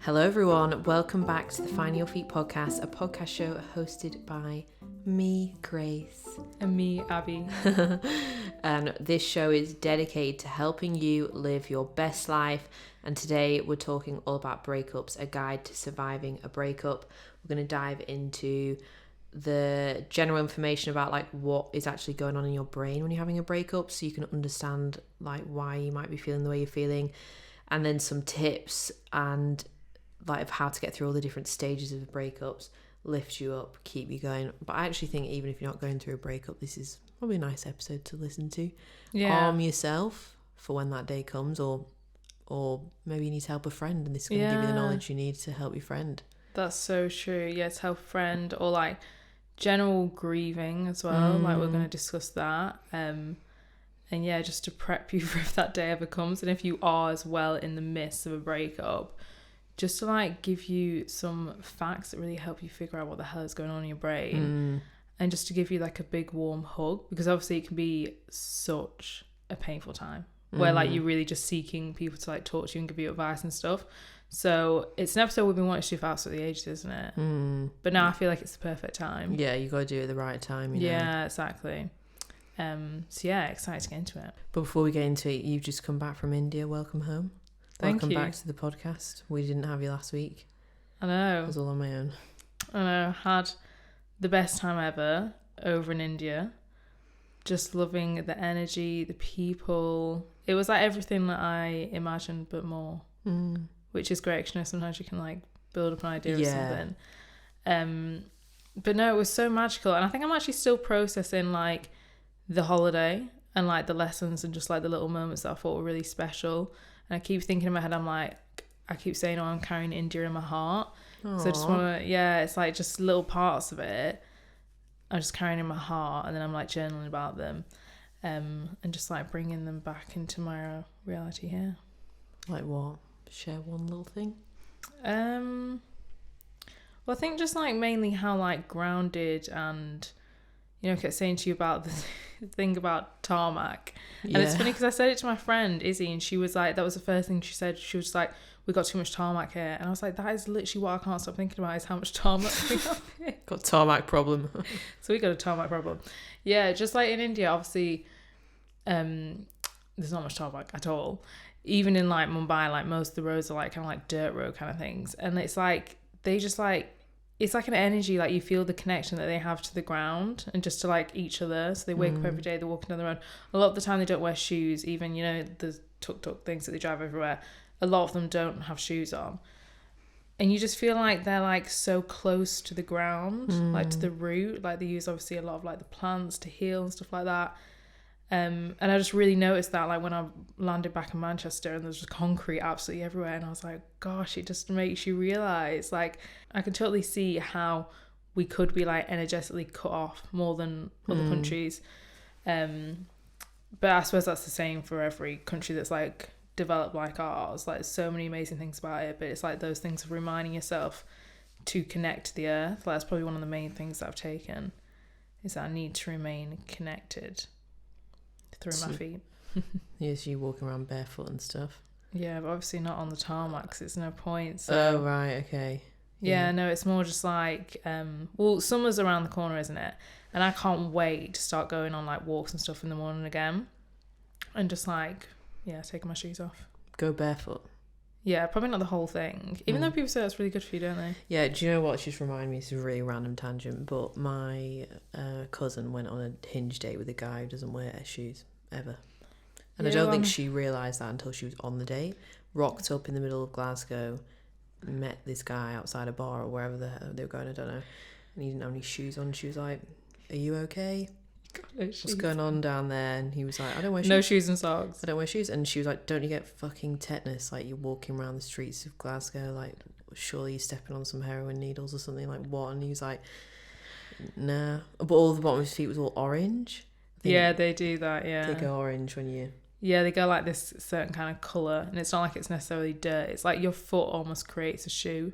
Hello everyone, welcome back to the Find Your Feet podcast, a podcast show hosted by me, Grace. And me, Abby. And this show is dedicated to helping you live your best life. And today we're talking all about breakups, a guide to surviving a breakup. We're going to dive into the general information about like what is actually going on in your brain when you're having a breakup, so you can understand like why you might be feeling the way you're feeling, and then some tips and like of how to get through all the different stages of the breakups, lift you up, keep you going. But I actually think even if you're not going through a breakup, this is probably a nice episode to listen to. Arm yourself for when that day comes, or maybe you need to help a friend and this is going to give you the knowledge you need to help your friend. That's so true. Yeah, to help a friend, or like general grieving as well. Like we're going to discuss that. And yeah, just to prep you for if that day ever comes, and if you are as well in the midst of a breakup, just to like give you some facts that really help you figure out what the hell is going on in your brain, and just to give you like a big warm hug, because obviously it can be such a painful time where like you're really just seeking people to like talk to you and give you advice and stuff. So it's an episode we've been wanting to do for absolutely ages, isn't it? But now I feel like it's the perfect time. Yeah, you got to do it at the right time, you know? Yeah, exactly. So yeah, excited to get into it. But before we get into it, you've just come back from India. Welcome home. Welcome back to the podcast. We didn't have you last week. I know. I was all on my own. I know. Had the best time ever over in India. Just loving the energy, the people. It was like everything that I imagined, but more. Which is great, because you know, sometimes you can like build up an idea of something. But no, it was so magical. And I think I'm actually still processing like the holiday and like the lessons and just like the little moments that I thought were really special. And I keep thinking in my head, I keep saying, I'm carrying India in my heart. Aww. So I just want to, it's like just little parts of it I'm just carrying in my heart, and then I'm like journaling about them, and just like bringing them back into my reality here. Like what? Share one little thing? Well, I think just like mainly how like grounded, and you know, I kept saying to you about the thing about tarmac. And it's funny because I said it to my friend Izzy, and she was like, that was the first thing she said. She was like, we got too much tarmac here. And I was like, that is literally what I can't stop thinking about, is how much tarmac we have here. Got a tarmac problem. So we got a tarmac problem. Yeah, just like in India, obviously, there's not much tarmac at all. Even in like Mumbai, like most of the roads are like kind of like dirt road kind of things. And it's like, they just like, it's like an energy, like you feel the connection that they have to the ground and just to like each other. So they wake up every day, they're walking down the road. A lot of the time they don't wear shoes, even, you know, the tuk-tuk things that they drive everywhere. A lot of them don't have shoes on. And you just feel like they're like so close to the ground, like to the root. Like they use obviously a lot of like the plants to heal and stuff like that. And I just really noticed that like when I landed back in Manchester and there's just concrete absolutely everywhere, and I was like, gosh, it just makes you realise, like I can totally see how we could be like energetically cut off more than other countries. But I suppose that's the same for every country that's like developed like ours. Like so many amazing things about it, but it's like those things of reminding yourself to connect to the earth. Like that's probably one of the main things that I've taken, is that I need to remain connected through my feet. Yes, you walking around barefoot and stuff. Yeah, but obviously not on the tarmac, because it's no point. So. Oh, right, okay. Yeah, no, it's more just like, well, summer's around the corner, isn't it? And I can't wait to start going on like walks and stuff in the morning again. And just like, taking my shoes off. Go barefoot. Yeah, probably not the whole thing. Even though people say that's really good for you, don't they? Yeah, do you know what? Just remind me, it's a really random tangent, but my cousin went on a hinge date with a guy who doesn't wear shoes, ever. And I don't think she realised that until she was on the date. Rocked up in the middle of Glasgow, met this guy outside a bar or wherever they were going, I don't know. And he didn't have any shoes on. She was like, are you okay? What's going on down there? And he was like, I don't wear shoes. No shoes and socks. I don't wear shoes. And she was like, don't you get fucking tetanus? Like, you're walking around the streets of Glasgow, like, surely you're stepping on some heroin needles or something, like, what? And he was like, nah. But all the bottom of his feet was all orange. Yeah, they do that, yeah. They go orange when you... Yeah, they go like this certain kind of colour. And it's not like it's necessarily dirt. It's like your foot almost creates a shoe.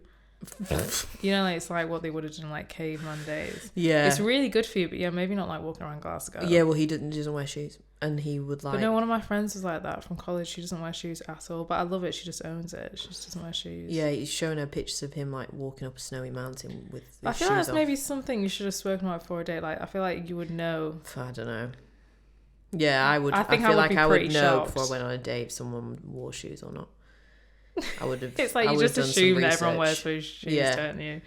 You know, like, it's like what they would have done in like caveman days. Yeah. It's really good for you, but yeah, maybe not like walking around Glasgow. Yeah, well, he doesn't wear shoes. And he would like... But no, one of my friends was like that from college. She doesn't wear shoes at all. But I love it. She just owns it. She just doesn't wear shoes. Yeah, he's showing her pictures of him like walking up a snowy mountain with his I feel shoes like that's off. maybe something you should have spoken about before a date. Like, I feel like you would know. I don't know. Yeah, I would. I think feel I would like be I would pretty know shocked. before I went on a date if someone wore shoes or not. I would have. It's like I you would just have done some assume that everyone wears research. those shoes, Yeah. don't you?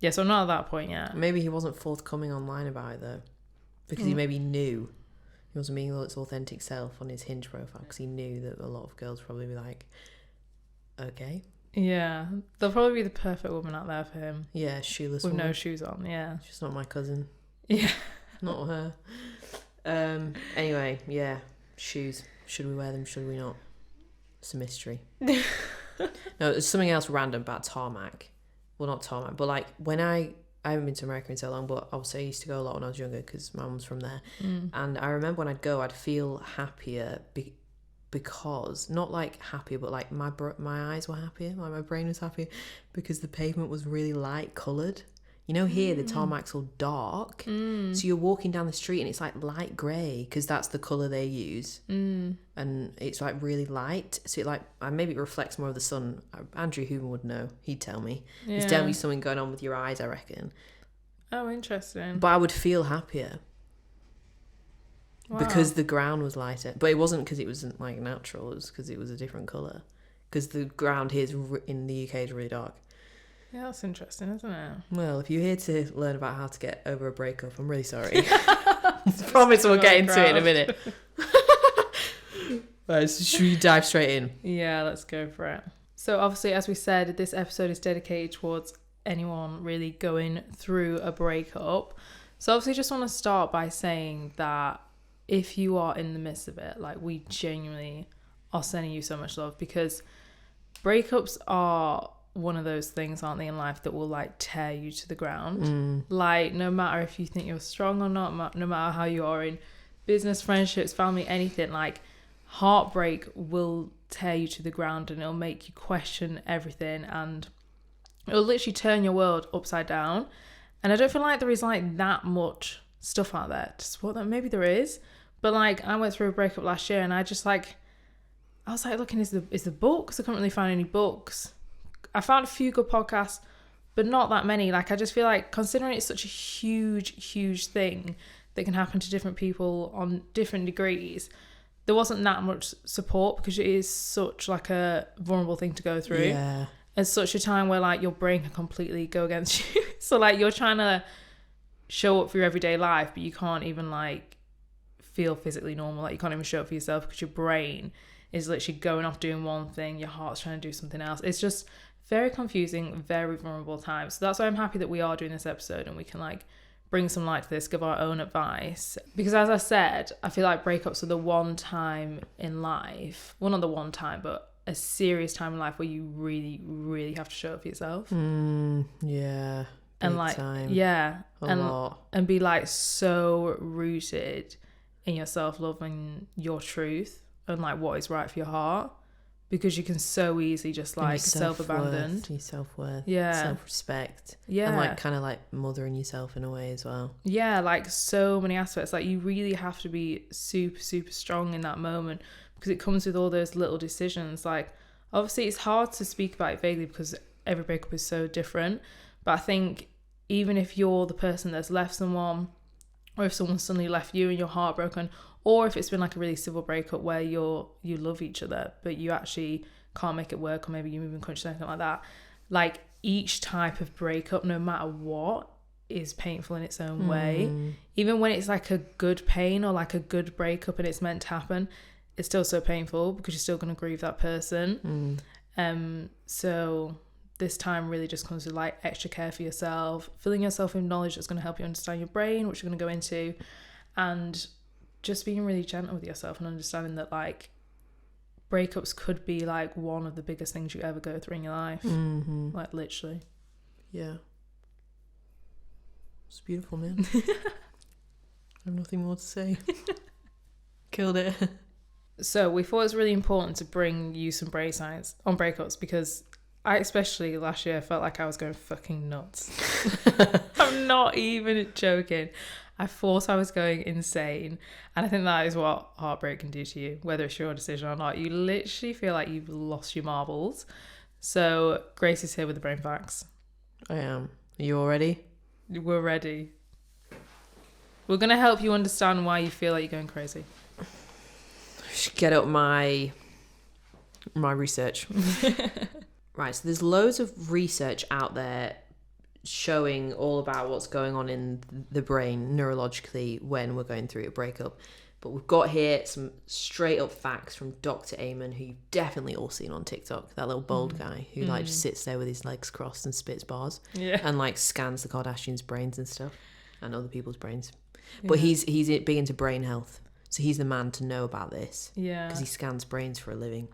Yeah, so I'm not at that point yet. Maybe he wasn't forthcoming online about it though, because he maybe knew he wasn't being its authentic self on his Hinge profile, because he knew that a lot of girls would probably be like, okay, Yeah, there'll probably be the perfect woman out there for him yeah, shoeless with woman. no shoes on. Yeah, She's not my cousin. yeah. Not her. Anyway, yeah, shoes. Should we wear them? Should we not? It's a mystery. No, there's something else random about tarmac. Well, not tarmac, but like when I haven't been to America in so long, but obviously I used to go a lot when I was younger because my mum's from there. And I remember when I'd go, I'd feel happier because, not like happier, but like my eyes were happier, like my brain was happier because the pavement was really light coloured. You know, here the tarmac's all dark, so you're walking down the street and it's like light grey because that's the colour they use, and it's like really light. So it like maybe it reflects more of the sun. Andrew Hoover would know; he'd tell me. Yeah. There's definitely something going on with your eyes, I reckon. Oh, interesting. But I would feel happier Wow. because the ground was lighter. But it wasn't because it wasn't like natural; it was because it was a different colour. Because the ground here in the UK is really dark. Yeah, that's interesting, isn't it? Well, if you're here to learn about how to get over a breakup, I'm really sorry. Promise we'll get into it in a minute. Right, so should we dive straight in? Yeah, let's go for it. So obviously, as we said, this episode is dedicated towards anyone really going through a breakup. So obviously, just want to start by saying that if you are in the midst of it, like, we genuinely are sending you so much love, because breakups are one of those things, aren't they, in life that will like tear you to the ground. Like, no matter if you think you're strong or not, no matter how you are in business, friendships, family, anything, like, heartbreak will tear you to the ground and it'll make you question everything, and it'll literally turn your world upside down. And I don't feel like there is like that much stuff out there to support that. Maybe there is, but like, I went through a breakup last year and I was like looking, is the books? I couldn't really find any books. I found a few good podcasts, but not that many. Like, I just feel like, considering it's such a huge thing that can happen to different people on different degrees, there wasn't that much support, because it is such like a vulnerable thing to go through. Yeah. It's such a time where like your brain can completely go against you. So like, you're trying to show up for your everyday life, but you can't even like feel physically normal. Like, you can't even show up for yourself because your brain is literally going off doing one thing, your heart's trying to do something else. It's just very confusing, very vulnerable time. So that's why I'm happy that we are doing this episode and we can like bring some light to this, give our own advice. Because as I said, I feel like breakups are the one time in life, well, not the one time, but a serious time in life where you really have to show up for yourself. Yeah. And like, time. yeah, A lot. and be like so rooted in your self-love and your truth and like what is right for your heart, because you can so easily just like self-abandon. Your self-worth. Yeah. Self-respect. Yeah. And like kind of like mothering yourself in a way as well. Yeah, like so many aspects. Like, you really have to be super strong in that moment, because it comes with all those little decisions. Like, obviously it's hard to speak about it vaguely because every breakup is so different, but I think even if you're the person that's left someone, or if someone suddenly left you and you're heartbroken, or if it's been like a really civil breakup where you love each other but you actually can't make it work, or maybe you move in country or something like that, like, each type of breakup, no matter what, is painful in its own way. Even when it's like a good pain or like a good breakup and it's meant to happen, it's still so painful because you're still going to grieve that person. So this time really just comes with like extra care for yourself, filling yourself with knowledge that's going to help you understand your brain, which we're going to go into, and just being really gentle with yourself and understanding that like breakups could be like one of the biggest things you ever go through in your life. Like, literally. Yeah. It's beautiful, man. I have nothing more to say. Killed it. So we thought it was really important to bring you some brain science on breakups, because I especially last year felt like I was going fucking nuts. I'm not even joking. I thought I was going insane. And I think that is what heartbreak can do to you, whether it's your decision or not. You literally feel like you've lost your marbles. So Grace is here with the brain facts. I am. Are you all ready? We're ready. We're going to help you understand why you feel like you're going crazy. I should get up my research. Right, so there's loads of research out there showing all about what's going on in the brain neurologically when we're going through a breakup. But we've got here some straight up facts from Dr. Amen, who you've definitely all seen on TikTok. That little bald guy who like just sits there with his legs crossed and spits bars. Yeah. And like scans the Kardashians' brains and stuff and other people's brains. But he's big into brain health. So he's the man to know about this. Yeah. Because he scans brains for a living.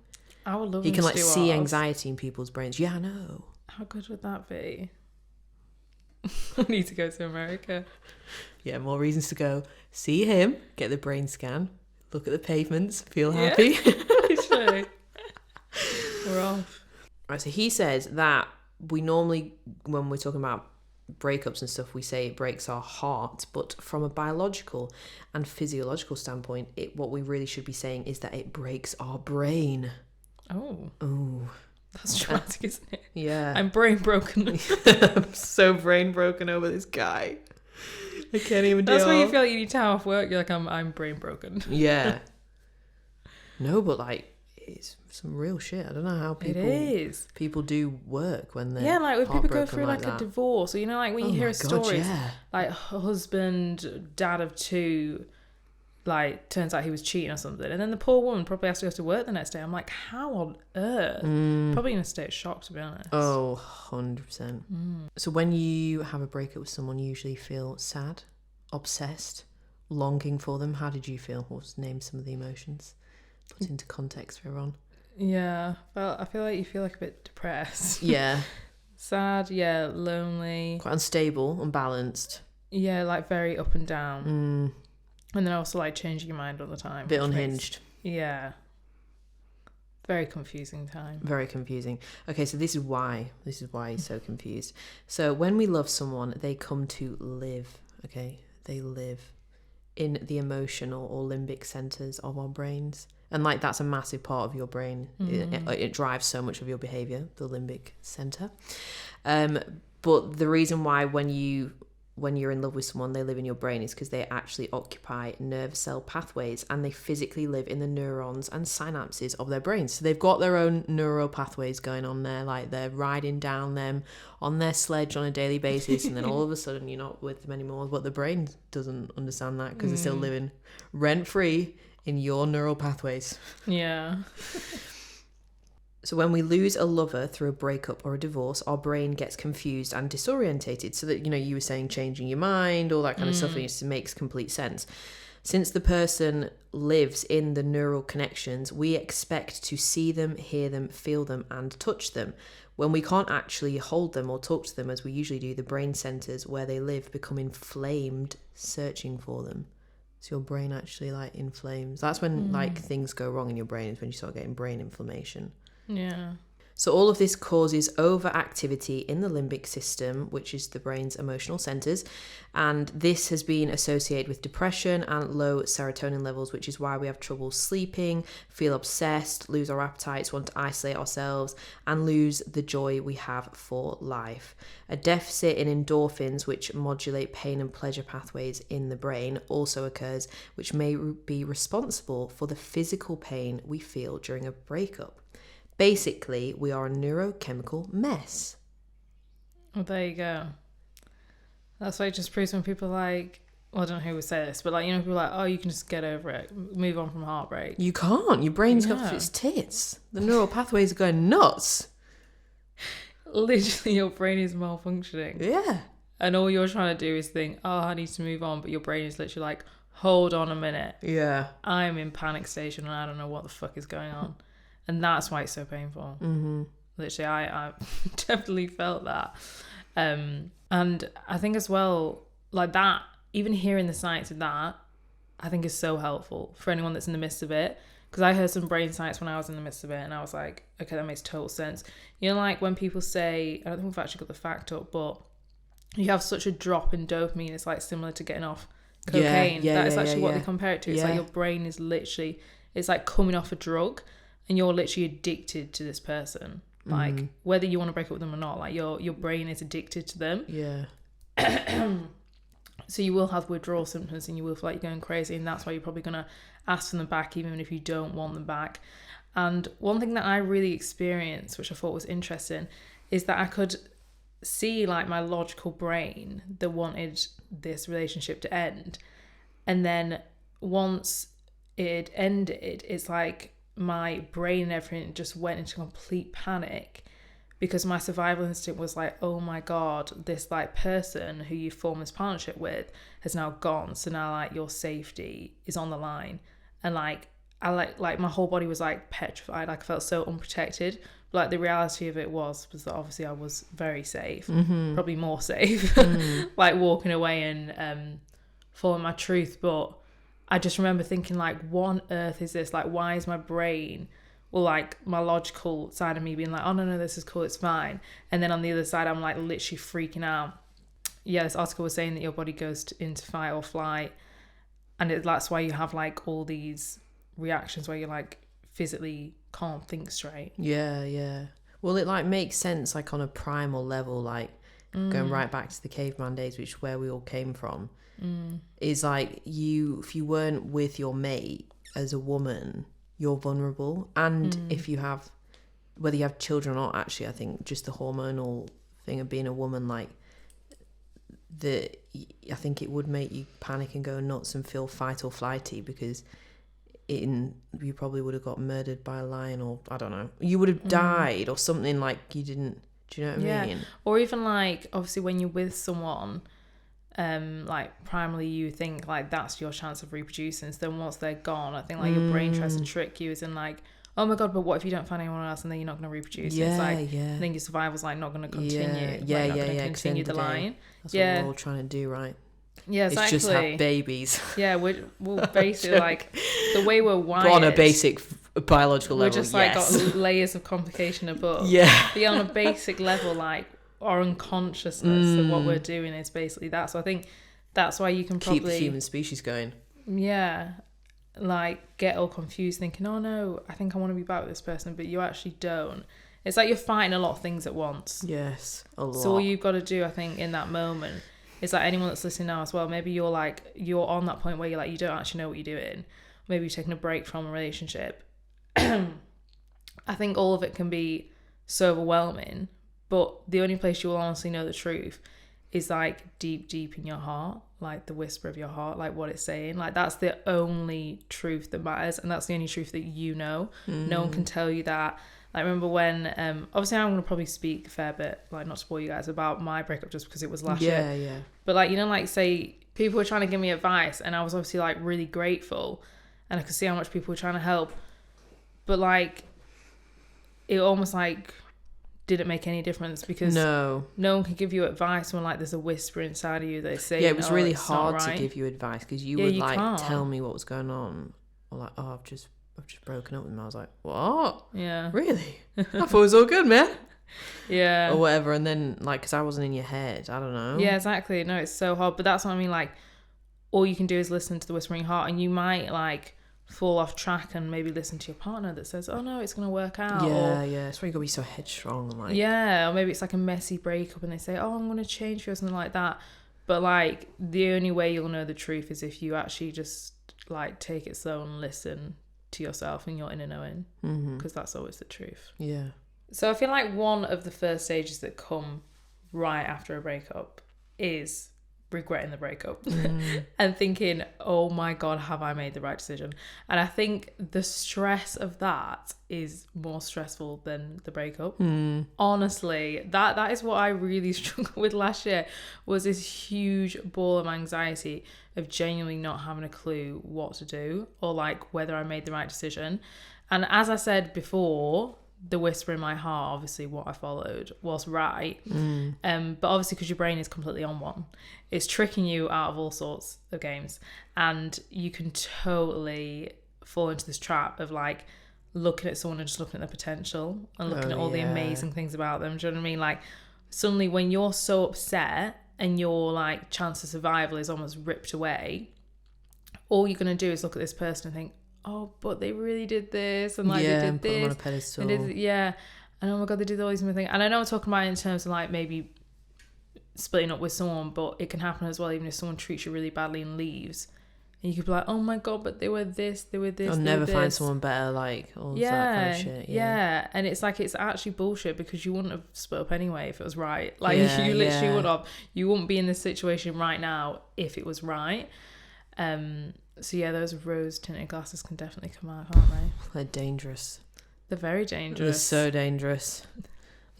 I would love He can to like do see ours. anxiety in people's brains. Yeah, I know. How good would that be? I need to go to America. Yeah, more reasons to go. See him, get the brain scan, look at the pavements, feel happy. Literally. We're off. Right, so he says that we normally, when we're talking about breakups and stuff, we say it breaks our heart, but from a biological and physiological standpoint, what we really should be saying is that it breaks our brain. Oh. Oh. That's dramatic, isn't it? Yeah. I'm brain broken. I'm so brain broken over this guy. I can't even deal. That's why you feel like you need time off work. You're like, I'm brain broken. Yeah. No, but like, it's some real shit. I don't know how people do work when they're like when people go through like that. a divorce, or like when you hear stories, like husband, dad of two, like turns out he was cheating or something, and then the poor woman probably has to go to work the next day. I'm like, how on earth? Probably in a state of shock, to be honest. Oh, 100%. So when you have a breakup with someone, you usually feel sad, obsessed, longing for them. How did you feel? Name some of the emotions. Put into context for everyone. Yeah, well, I feel like you feel like a bit depressed. Yeah. Sad, yeah, lonely. Quite unstable, unbalanced. Yeah, like very up and down. And then also like changing your mind all the time. A bit unhinged. Yeah. Very confusing time. Very confusing. Okay, so this is why he's so confused. So when we love someone, they come to live, okay? They live in the emotional or limbic centers of our brains. And like that's a massive part of your brain. It drives so much of your behavior, the limbic center. But the reason why when you're in love with someone, they live in your brain is because they actually occupy nerve cell pathways and they physically live in the neurons and synapses of their brains. So they've got their own neural pathways going on there, like they're riding down them on their sledge on a daily basis, and then all of a sudden you're not with them anymore. But the brain doesn't understand that because they're still living rent-free in your neural pathways. Yeah. So when we lose a lover through a breakup or a divorce, our brain gets confused and disorientated. So that, you were saying changing your mind, all that kind of stuff, and it just makes complete sense. Since the person lives in the neural connections, we expect to see them, hear them, feel them, and touch them. When we can't actually hold them or talk to them as we usually do, the brain centers where they live become inflamed, searching for them. So your brain actually like inflames. That's when like things go wrong in your brain, is when you start getting brain inflammation. Yeah. So all of this causes overactivity in the limbic system, which is the brain's emotional centers. And this has been associated with depression and low serotonin levels, which is why we have trouble sleeping, feel obsessed, lose our appetites, want to isolate ourselves, and lose the joy we have for life. A deficit in endorphins, which modulate pain and pleasure pathways in the brain, also occurs, which may be responsible for the physical pain we feel during a breakup. Basically, we are a neurochemical mess. Well, there you go. That's why it just proves when people like, well, I don't know who would say this, but like, people are like, oh, you can just get over it, move on from heartbreak. You can't. Your brain's got its tits. The neural pathways are going nuts. Literally, your brain is malfunctioning. Yeah. And all you're trying to do is think, oh, I need to move on, but your brain is literally like, hold on a minute. Yeah. I'm in panic station and I don't know what the fuck is going on. And that's why it's so painful. Mm-hmm. Literally, I definitely felt that. And I think as well, like that, even hearing the science of that, I think is so helpful for anyone that's in the midst of it. because I heard some brain science when I was in the midst of it, and I was like, okay, that makes total sense. You know, like when people say, I don't think we've actually got the fact up, but you have such a drop in dopamine, it's like similar to getting off cocaine. That is actually what they compare it to. It's like your brain is literally, it's like coming off a drug, and you're literally addicted to this person. Like whether you want to break up with them or not, like your brain is addicted to them. So you will have withdrawal symptoms, and you will feel like you're going crazy, and that's why you're probably going to ask for them back even if you don't want them back. And one thing that I really experienced, which I thought was interesting, is that I could see like my logical brain that wanted this relationship to end, and then once it ended, it's like my brain and everything just went into complete panic, because my survival instinct was like, oh my god, this like person who you form this partnership with has now gone, so now like your safety is on the line. And like I like my whole body was like petrified, like I felt so unprotected. But like the reality of it was that obviously I was very safe, probably more safe, like walking away and following my truth. But I just remember thinking like, what on earth is this? Like, why is my brain, or like my logical side of me being like, oh no, this is cool, it's fine. And then on the other side, I'm like literally freaking out. Yeah, this article was saying that your body goes into fight or flight. And that's why you have like all these reactions where you're like physically can't think straight. Yeah. Well, it like makes sense like on a primal level, like going right back to the caveman days, which is where we all came from. Is like if you weren't with your mate as a woman, you're vulnerable. And if you have, whether you have children or not, actually I think just the hormonal thing of being a woman, like I think it would make you panic and go nuts and feel fight or flighty, because you probably would have got murdered by a lion, or I don't know, you would have died or something, like you didn't, do you know what I mean? Or even like obviously when you're with someone, like primarily you think like that's your chance of reproducing, so then once they're gone, I think like your brain tries to trick you, as in like, oh my god, but what if you don't find anyone else and then you're not going to reproduce? It's like, I think your survival's like not going to continue. Continue the line. That's what we're all trying to do, right? Yeah, exactly. It's just have babies. Yeah, we're basically like the way we're wired. On a basic biological level, we're just like got layers of complication above. But on a basic level, like our unconsciousness of what we're doing is basically that. So I think that's why you can probably keep the human species going. Yeah, like get all confused thinking, oh no, I think I want to be back with this person, but you actually don't. It's like you're fighting a lot of things at once. Yes, a lot. So all you've got to do, I think, in that moment is like anyone that's listening now as well, maybe you're on that point where you're like, you don't actually know what you're doing. Maybe you're taking a break from a relationship. I think all of it can be so overwhelming, but the only place you will honestly know the truth is like deep in your heart, like the whisper of your heart, like what it's saying. Like that's the only truth that matters, and that's the only truth that you know. No one can tell you that. I remember when, obviously I'm going to probably speak a fair bit, like not to bore you guys, about my breakup just because it was last year. Yeah. But like, you know, like say people were trying to give me advice and I was obviously like really grateful and I could see how much people were trying to help. But like, it almost like didn't make any difference because no one can give you advice when like there's a whisper inside of you that say, it was really hard to give you advice because you would like can't tell me what was going on, or like, oh, I've just broken up with him. I was like, what? Yeah. Really? I thought it was all good, man. Yeah. Or whatever. And then, like, because I wasn't in your head. I don't know. Yeah, exactly. No, it's so hard. But that's what I mean. Like, all you can do is listen to the whispering heart, and you might, like, fall off track and maybe listen to your partner that says, oh, no, it's going to work out. Yeah. That's why you got to be so headstrong. Like. Yeah. Or maybe it's like a messy breakup and they say, oh, I'm going to change for you or something like that. But, like, the only way you'll know the truth is if you actually just, like, take it slow and listen to yourself and your inner knowing, because that's always the truth. Yeah. So I feel like one of the first stages that come right after a breakup is regretting the breakup and thinking, oh my god, have I made the right decision? And I think the stress of that is more stressful than the breakup. Honestly, that is what I really struggled with last year, was this huge ball of anxiety of genuinely not having a clue what to do or like whether I made the right decision. And as I said before, the whisper in my heart, obviously what I followed was right. But obviously because your brain is completely on one, it's tricking you out of all sorts of games, and you can totally fall into this trap of like looking at someone and just looking at their potential and looking at all the amazing things about them. Do you know what I mean? Like suddenly when you're so upset and your like chance of survival is almost ripped away, all you're going to do is look at this person and think, oh, but they really did this, and like they did put them on a this, pedestal. and oh my god, they did all these things. And I know I'm talking about it in terms of like maybe splitting up with someone, but it can happen as well, even if someone treats you really badly and leaves, and you could be like, oh my god, but they were this, they were this. I'll never find someone better, like all that kind of shit. And it's like, it's actually bullshit, because you wouldn't have split up anyway if it was right. Like you literally would have. You wouldn't be in this situation right now if it was right. So yeah, those rose tinted glasses can definitely come out, can't they? They're dangerous. They're very dangerous. They're so dangerous.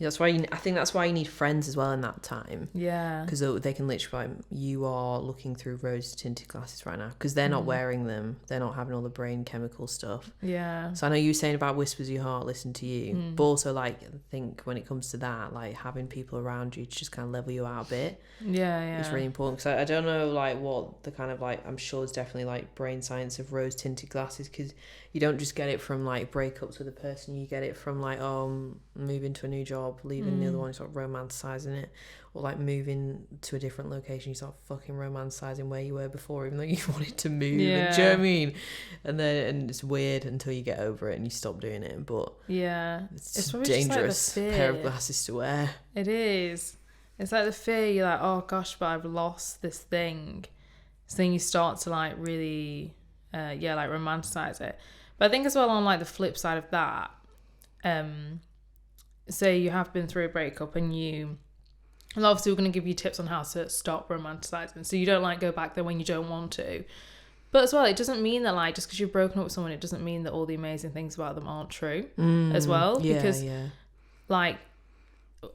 That's why I think that's why you need friends as well in that time. Yeah. Because they can literally, you are looking through rose tinted glasses right now, because they're not wearing them. They're not having all the brain chemical stuff. Yeah. So I know you were saying about whispers of your heart, listen to you. But also like, I think when it comes to that, like having people around you to just kind of level you out a bit. Yeah. It's really important. Because I don't know like what the kind of like, I'm sure it's definitely like brain science of rose tinted glasses, because you don't just get it from like breakups with a person. You get it from like, moving to a new job, leaving the other one, sort of romanticizing it, or like moving to a different location, you start fucking romanticizing where you were before, even though you wanted to move. Yeah. Do you know what I mean? And it's weird until you get over it and you stop doing it. But yeah, it's dangerous pair of glasses to wear. It is. It's like the fear. You're like, oh gosh, but I've lost this thing. So then you start to like really, like romanticize it. But I think as well, on like the flip side of that, say you have been through a breakup and obviously we're going to give you tips on how to stop romanticizing, so you don't like go back there when you don't want to. But as well, it doesn't mean that like just because you've broken up with someone, it doesn't mean that all the amazing things about them aren't true as well. Because like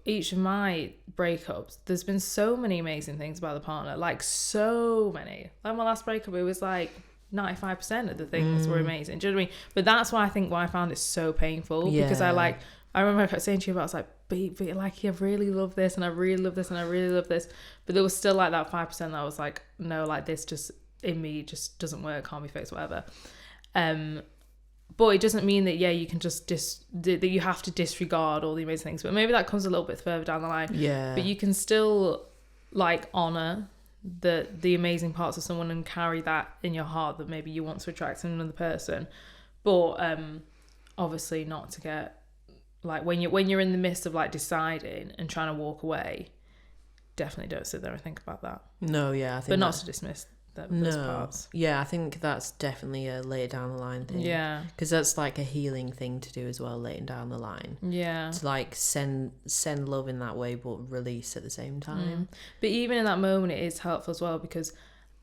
each of my breakups, there's been so many amazing things about the partner, like so many. Like my last breakup, it was like 95% of the things were amazing. Do you know what I mean? But that's why I found it so painful, because I remember I kept saying to you about, I was like, but like, I really love this, and I really love this, and I really love this. But there was still like that 5% that I was like, no, like this just in me just doesn't work, can't be fixed, whatever. But it doesn't mean that, you can just that you have to disregard all the amazing things. But maybe that comes a little bit further down the line. Yeah. But you can still like honor the amazing parts of someone and carry that in your heart, that maybe you want to attract in another person. But obviously not to get like, when you're in the midst of like deciding and trying to walk away, definitely don't sit there and think about that. No, yeah, I think. But not to dismiss those parts. Yeah, I think that's definitely a later down the line thing. Yeah, because that's like a healing thing to do as well, later down the line. Yeah, to like send love in that way, but release at the same time. But even in that moment, it is helpful as well, because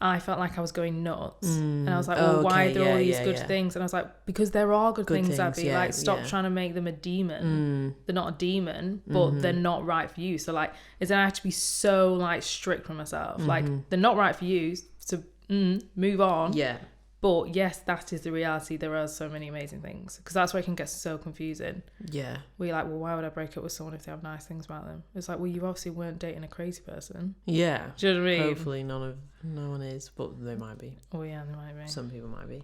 I felt like I was going nuts, and I was like, well, why are there all these good things? And I was like, because there are good things, Abby. Like, stop trying to make them a demon. They're not a demon, but they're not right for you. So like, it's I have to be so like strict with myself. Like, they're not right for you, so move on. Yeah. But yes, that is the reality. There are so many amazing things, because that's where it can get so confusing. Yeah. Where you're like, well, why would I break up with someone if they have nice things about them? It's like, well, you obviously weren't dating a crazy person. Yeah. Do you know what I mean? Hopefully no one is, but they might be. Oh yeah, they might be. Some people might be.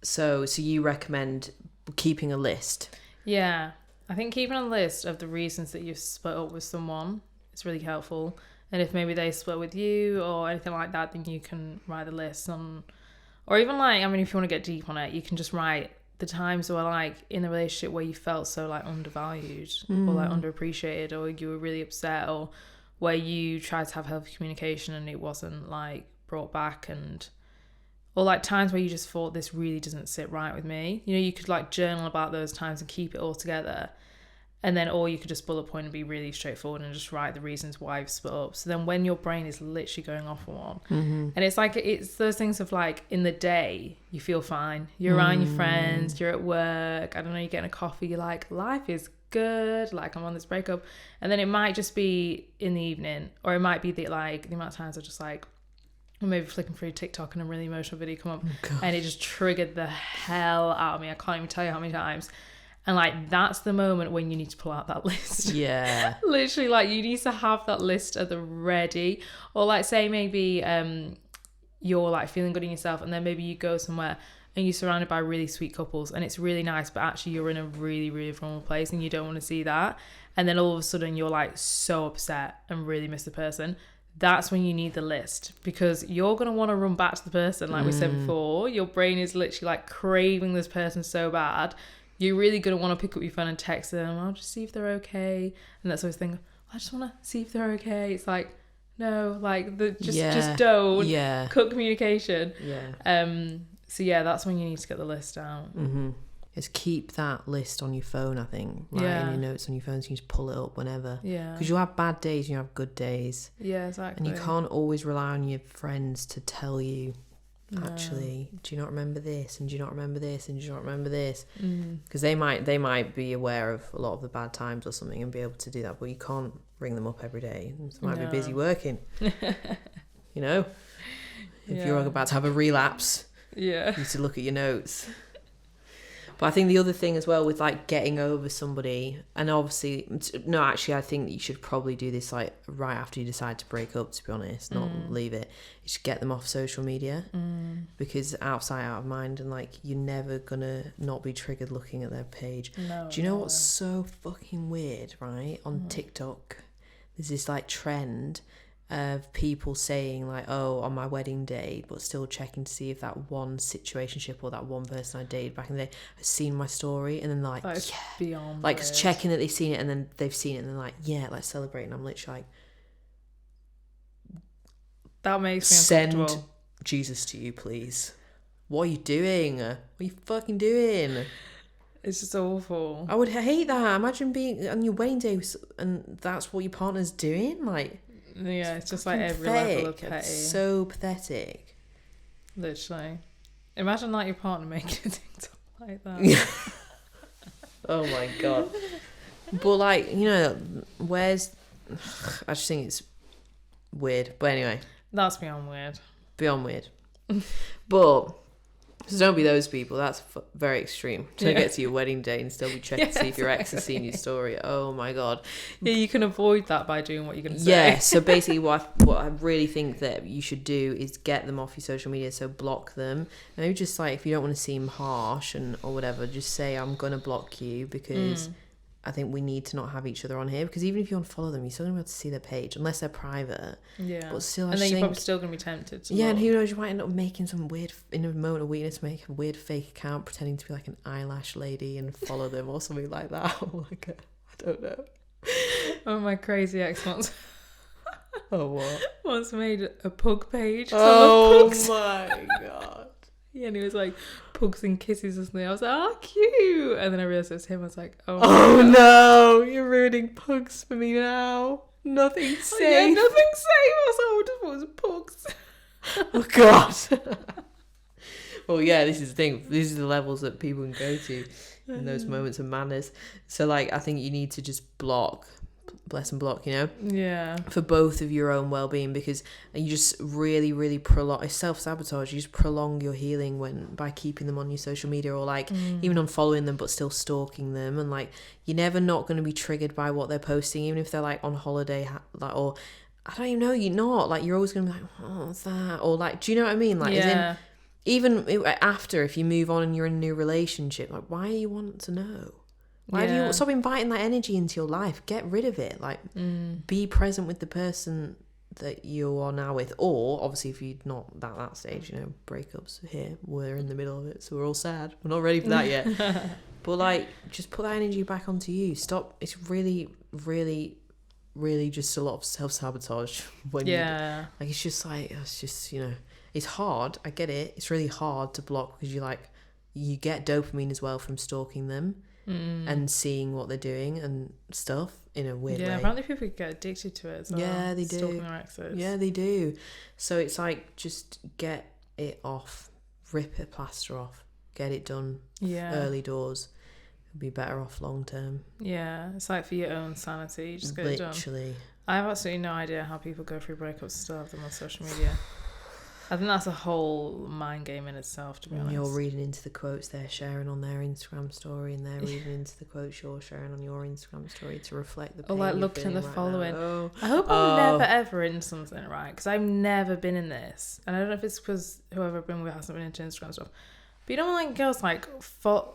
So you recommend keeping a list? Yeah. I think keeping a list of the reasons that you've split up with someone is really helpful. And if maybe they split with you or anything like that, then you can write the list on, or even like, I mean, if you want to get deep on it, you can just write the times where like in the relationship where you felt so like undervalued or like underappreciated, or you were really upset, or where you tried to have healthy communication and it wasn't like brought back, and or like times where you just thought, this really doesn't sit right with me. You know, you could like journal about those times and keep it all together. And then, or you could just bullet point and be really straightforward and just write the reasons why you've split up. So then when your brain is literally going off on one, and it's like, it's those things of like, in the day, you feel fine. You're around your friends, you're at work, I don't know, you're getting a coffee, you're like, life is good, like I'm on this breakup. And then it might just be in the evening, or it might be the amount of times I just like, or maybe flicking through TikTok and a really emotional video come up, and it just triggered the hell out of me. I can't even tell you how many times. And like, that's the moment when you need to pull out that list. Yeah. Literally, like, you need to have that list at the ready. Or like, say maybe you're like feeling good in yourself, and then maybe you go somewhere and you're surrounded by really sweet couples and it's really nice, but actually you're in a really, really vulnerable place and you don't want to see that. And then all of a sudden you're like so upset and really miss the person. That's when you need the list, because you're going to want to run back to the person. Like we said before, your brain is literally like craving this person so bad. You're really going to want to pick up your phone and text them. I'll just see if they're okay. And that's always thing. I just want to see if they're okay. It's like, no, like just don't cut communication. So yeah, that's when you need to get the list out. Is keep that list on your phone, I think. Write in your notes on your phone so you can just pull it up whenever. Yeah. Because you'll have bad days and you have good days. Yeah, exactly. And you can't always rely on your friends to tell you, actually, do you not remember this? And do you not remember this? And do you not remember this? Because they might be aware of a lot of the bad times or something and be able to do that, but you can't ring them up every day. They might be busy working. You know? If you're about to have a relapse, you need to look at your notes. But I think the other thing as well with like getting over somebody, and obviously, no, actually, I think that you should probably do this like right after you decide to break up, to be honest, not leave it. You should get them off social media, because out of sight, out of mind, and like you're never gonna not be triggered looking at their page. No, do you know what's so fucking weird, right? On TikTok, there's this like trend of people saying like, oh, on my wedding day, but still checking to see if that one situationship or that one person I dated back in the day has seen my story, and then they're like, beyond like weird. checking that they've seen it, and then they've seen it, and they're like, yeah, let's celebrate. And I'm literally like, that makes me send uncomfortable. Jesus to you, please. What are you doing? What are you fucking doing? It's just awful. I would hate that. Imagine being on your wedding day and that's what your partner's doing. Like, yeah, it's just like every pathetic. level of petty. It's so pathetic. Literally. Imagine like your partner making a TikTok like that. Oh my god. But like, you know, I just think it's weird. But anyway. That's beyond weird. Beyond weird. But so don't be those people. That's very extreme. To get to your wedding day and still be checking to see if your ex has seen your story. Oh my god. Yeah, you can avoid that by doing what you're going to say. Yeah, so basically what I really think that you should do is get them off your social media, so block them. And maybe just like, if you don't want to seem harsh or whatever, just say, I'm going to block you because I think we need to not have each other on here, because even if you unfollow them, you're still going to be able to see their page unless they're private. Yeah. But still, and then you're probably still going to be tempted to and who knows, you might end up making some weird, in a moment of weakness, make a weird fake account pretending to be like an eyelash lady and follow them or something like that. Or like I don't know. Oh, my crazy ex once. Oh, what? Once made a pug page. Oh my god. Yeah, and he was like, pugs and kisses or something. I was like, oh, cute. And then I realised it was him. I was like, oh no, you're ruining pugs for me now. Nothing safe. Yeah, nothing safe. I was like, oh, just was pugs. Oh god. Well, yeah, this is the thing. These are the levels that people can go to in those moments of madness. So, like, I think you need to just bless and block, you know? Yeah. For both of your own well-being, because you just really, really prolong, it's self-sabotage. You just prolong your healing by keeping them on your social media, or like even unfollowing them but still stalking them. And like, you're never not going to be triggered by what they're posting, even if they're like on holiday, like, or I don't even know, you're not, like, you're always going to be like, oh, what's that? Or like, do you know what I mean? Like, as in, even after, if you move on and you're in a new relationship, like, why do you want to know? Why do you stop inviting that energy into your life? Get rid of it. Like, be present with the person that you are now with. Or, obviously, if you're not at that stage, you know, breakups here. We're in the middle of it, so we're all sad. We're not ready for that yet. But, like, just put that energy back onto you. Stop. It's really, really, really just a lot of self-sabotage. When like, it's just like, it's just, you know, it's hard. I get it. It's really hard to block, because you get dopamine as well from stalking them. And seeing what they're doing and stuff in a weird way. Yeah, apparently people get addicted to it as well. Yeah, they do. Stalking their exes. Yeah, they do. So it's like, just get it off. Rip a plaster off. Get it done. Yeah. Early doors. You'll be better off long term. Yeah, it's like for your own sanity. Just get it done. Literally. I have absolutely no idea how people go through breakups and still have them on social media. I think that's a whole mind game in itself, to be honest. You're reading into the quotes they're sharing on their Instagram story, and they're reading into the quotes you're sharing on your Instagram story to reflect the pain. Or like you're looking at the feeling right following. now. I hope I'm never ever in something, right? Because I've never been in this, and I don't know if it's because whoever I've been with hasn't been into Instagram stuff. But you know, when like girls like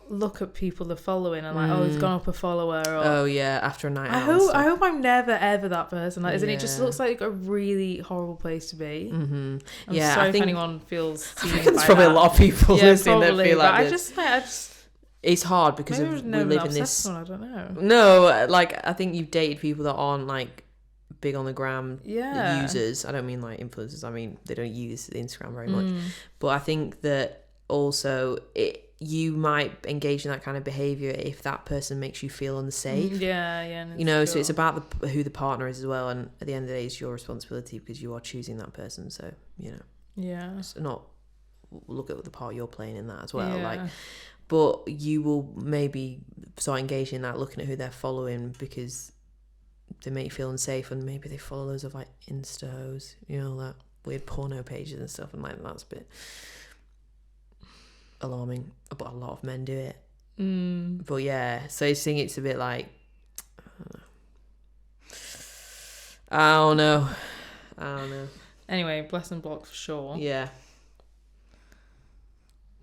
look at people they're following and like, oh, he's gone up a follower. Or, Oh yeah, after a night out. I hope I'm never ever that person. Like, isn't it just Yeah. looks like a really horrible place to be? Mm-hmm. I'm Yeah, sorry I think if anyone feels. I think there's probably a lot of people listening that feel like but this. I just It's hard because maybe of, I've never we been live in obsessed this. with one, I don't know. No, like I think you've dated people that aren't like big on the gram Yeah. users. I don't mean like influencers. I mean they don't use the Instagram very much. But I think that also you might engage in that kind of behavior if that person makes you feel unsafe. Yeah. You know, so it's about who the partner is as well, and at the end of the day, it's your responsibility because you are choosing that person. So you know, yeah. it's not look at the part you're playing in that as well. Yeah. Like, but you will maybe start engaging in that, looking at who they're following because they make you feel unsafe, and maybe they follow loads of like instos, you know, that weird porno pages and stuff, and like that's a bit alarming. But a lot of men do it. But yeah, so I think it's a bit like I don't know. Anyway, blessing block for sure. Yeah.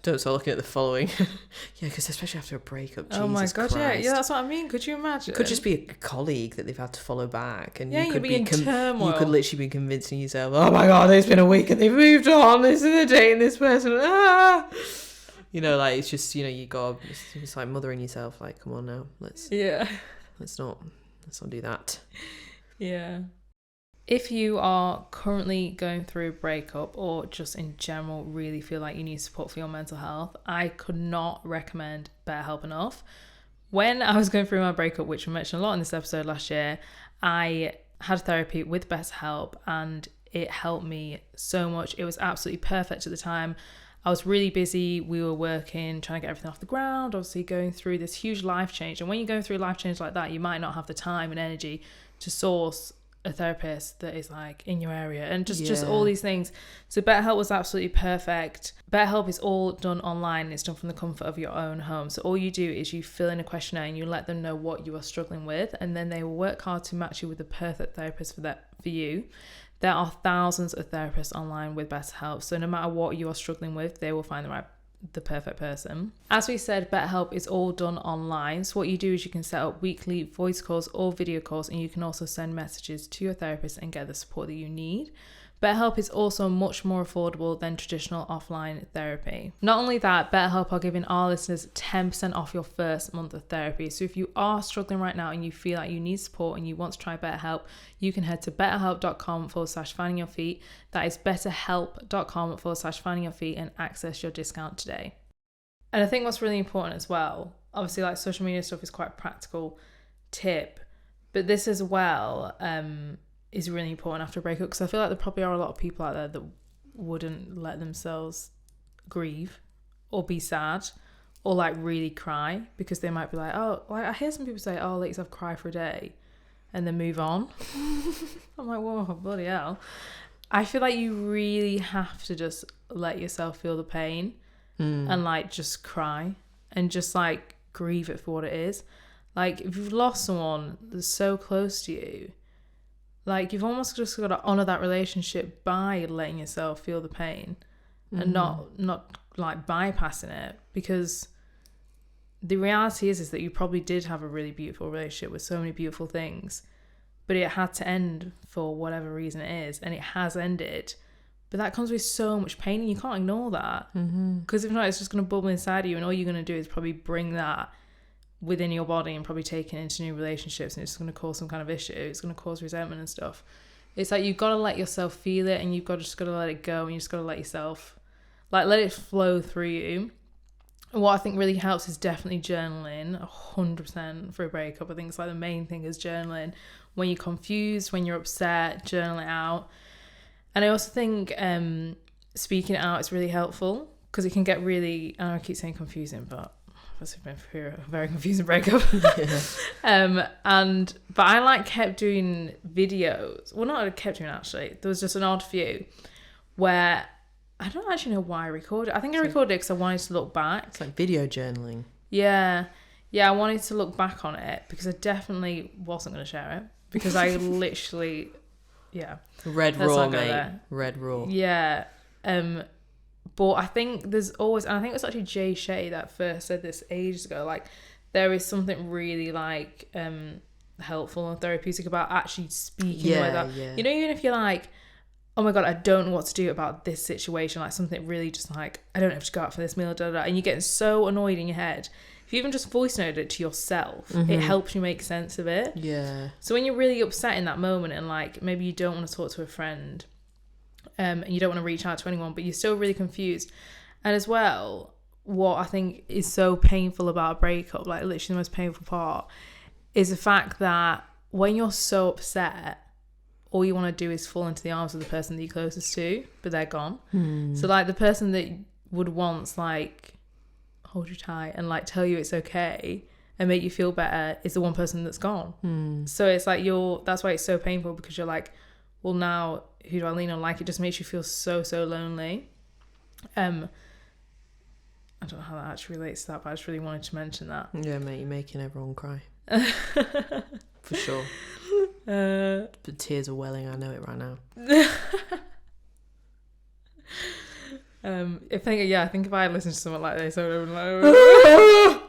Don't start looking at the following. Yeah, because especially after a breakup, Jesus Oh my god, Christ. yeah, that's what I mean. Could you imagine? It could just be a colleague that they've had to follow back, and Yeah, you could you'd be in turmoil. You could literally be convincing yourself, "Oh my god, it's been a week and they've moved on. They're dating this person." Ah! You know, like it's just, you know, you got it's like mothering yourself. Like, come on now, let's not do that. Yeah. If you are currently going through a breakup or just in general really feel like you need support for your mental health, I could not recommend BetterHelp enough. When I was going through my breakup, which we mentioned a lot in this episode last year, I had therapy with BetterHelp and it helped me so much. It was absolutely perfect at the time. I was really busy. We were working, trying to get everything off the ground, obviously going through this huge life change. And when you go through a life change like that, you might not have the time and energy to source a therapist that is like in your area and just all these things. So BetterHelp was absolutely perfect. BetterHelp is all done online. It's done from the comfort of your own home. So all you do is you fill in a questionnaire and you let them know what you are struggling with, and then they will work hard to match you with the perfect therapist for you. There are thousands of therapists online with BetterHelp, so no matter what you are struggling with, they will find the perfect person. As we said, BetterHelp is all done online. So what you do is you can set up weekly voice calls or video calls, and you can also send messages to your therapist and get the support that you need. BetterHelp is also much more affordable than traditional offline therapy. Not only that, BetterHelp are giving our listeners 10% off your first month of therapy. So if you are struggling right now and you feel like you need support and you want to try BetterHelp, you can head to betterhelp.com/finding your feet. That is betterhelp.com/finding your feet and access your discount today. And I think what's really important as well, obviously like social media stuff is quite a practical tip, but this as well, is really important after a breakup, because I feel like there probably are a lot of people out there that wouldn't let themselves grieve or be sad or like really cry, because they might be like, oh, like I hear some people say, oh, let's have cry for a day and then move on. I'm like, whoa, bloody hell. I feel like you really have to just let yourself feel the pain and like just cry and just like grieve it for what it is. Like if you've lost someone that's so close to you, like you've almost just got to honour that relationship by letting yourself feel the pain and not like bypassing it, because the reality is that you probably did have a really beautiful relationship with so many beautiful things, but it had to end for whatever reason it is, and it has ended. But that comes with so much pain, and you can't ignore that, because if not, it's just going to bubble inside you, and all you're going to do is probably bring that within your body and probably take it into new relationships, and it's going to cause some kind of issue. It's going to cause resentment and stuff. It's like you've got to let yourself feel it, and you've just got to let it go, and you just got to let yourself like let it flow through you. And what I think really helps is definitely journaling. 100% for a breakup, I think it's like the main thing is journaling. When you're confused, when you're upset, journal it out. And I also think speaking it out is really helpful, because it can get really, I know I keep saying confusing, but it's been through a very confusing breakup. But I like kept doing videos. Well, not I kept doing actually. There was just an odd few where I don't actually know why I recorded it. I think I recorded it because I wanted to look back. It's like video journaling. Yeah, I wanted to look back on it because I definitely wasn't going to share it because I literally, Red raw, mate. Red raw. Yeah, but I think there's always, and I think it was actually Jay Shetty that first said this ages ago. Like, there is something really like helpful and therapeutic about actually speaking like that. Yeah. You know, even if you're like, oh my god, I don't know what to do about this situation, like something really just like, I don't have to go out for this meal, and you're getting so annoyed in your head. If you even just voice note it to yourself, it helps you make sense of it. Yeah. So when you're really upset in that moment and like maybe you don't want to talk to a friend, and you don't want to reach out to anyone, but you're still really confused. And as well, what I think is so painful about a breakup, like literally the most painful part, is the fact that when you're so upset, all you want to do is fall into the arms of the person that you're closest to, but they're gone. So like the person that would once like hold you tight and like tell you it's okay and make you feel better is the one person that's gone. So it's like that's why it's so painful, because you're like, well, now who do I lean on? Like, it just makes you feel so lonely. I don't know how that actually relates to that, but I just really wanted to mention that. Yeah, mate, you're making everyone cry. For sure. The tears are welling, I know it right now. I think if I had listened to something like this, I would have been like,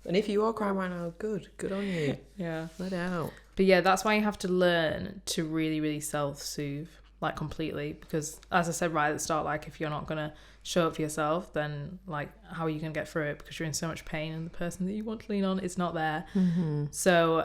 and if you are crying right now, good on you. Yeah, let it out. But yeah, that's why you have to learn to really, really self-soothe, like completely, because as I said right at the start, like if you're not gonna show up for yourself, then like how are you gonna get through it, because you're in so much pain and the person that you want to lean on is not there. So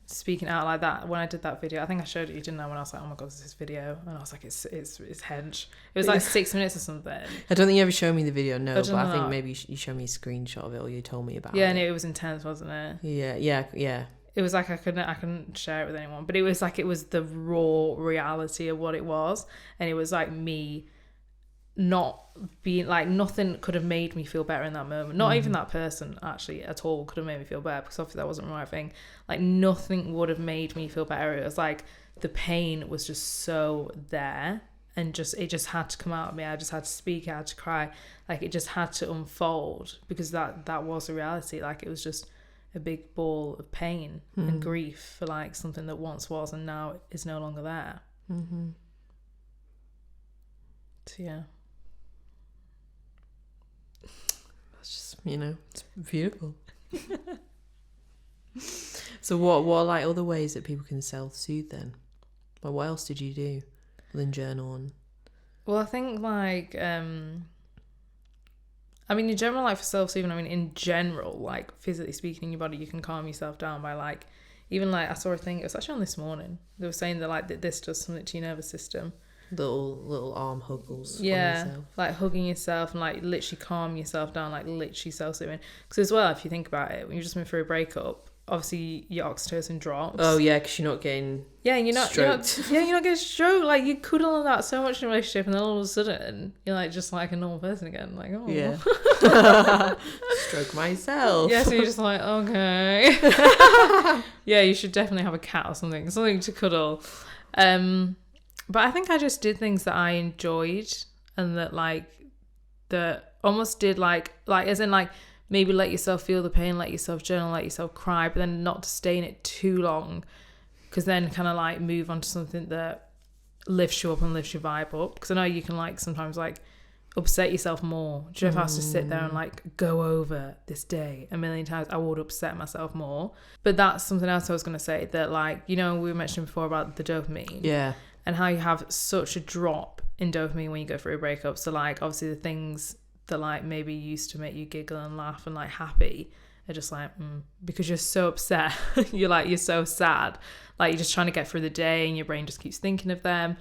speaking out like that, when I did that video, I think I showed it you, didn't I, when I was like, oh my god, this video, and I was like, it's hench. It was like 6 minutes or something. I don't think you ever showed me the video, no, but I think know. maybe you showed me a screenshot of it, or you told me about it. Yeah, and it was intense, wasn't it? Yeah. It was like I couldn't share it with anyone, but it was like, it was the raw reality of what it was, and it was like me not being like, nothing could have made me feel better in that moment. Not even that person actually at all could have made me feel better, because obviously that wasn't the right thing. Like nothing would have made me feel better. It was like the pain was just so there, and it just had to come out of me. I just had to speak, I had to cry, like it just had to unfold, because that was the reality. Like it was just a big ball of pain and grief for like something that once was and now is no longer there. So yeah, that's just, it's beautiful. So what are like other ways that people can self-soothe then? Like what else did you do other than journal? And well, I think like I mean, in general, like for self-soothing, I mean, in general, like physically speaking in your body, you can calm yourself down by like, even like I saw a thing, it was actually on this morning, they were saying that like that this does something to your nervous system. Little arm huggles. Yeah, on yourself. Like hugging yourself and like literally calm yourself down, like literally self-soothing. Because as well, if you think about it, when you're just been through a breakup, obviously your oxytocin drops. Oh yeah, because you're not getting you're not getting stroked. Like you cuddle on that so much in a relationship, and then all of a sudden you're like just like a normal person again. Like stroke myself. Yeah, so you're just like, okay. Yeah, you should definitely have a cat or something to cuddle. But I think I just did things that I enjoyed, and that almost did like as in like maybe let yourself feel the pain, let yourself journal, let yourself cry, but then not to stay in it too long, because then kind of like move on to something that lifts you up and lifts your vibe up. Because I know you can like sometimes like upset yourself more. Do you know, if I was to sit there and like go over this day a million times, I would upset myself more. But that's something else I was going to say, that like, we were mentioning before about the dopamine. Yeah. And how you have such a drop in dopamine when you go through a breakup. So like obviously the things that like maybe used to make you giggle and laugh and like happy are just like because you're so upset. you're so sad, like you're just trying to get through the day and your brain just keeps thinking of them.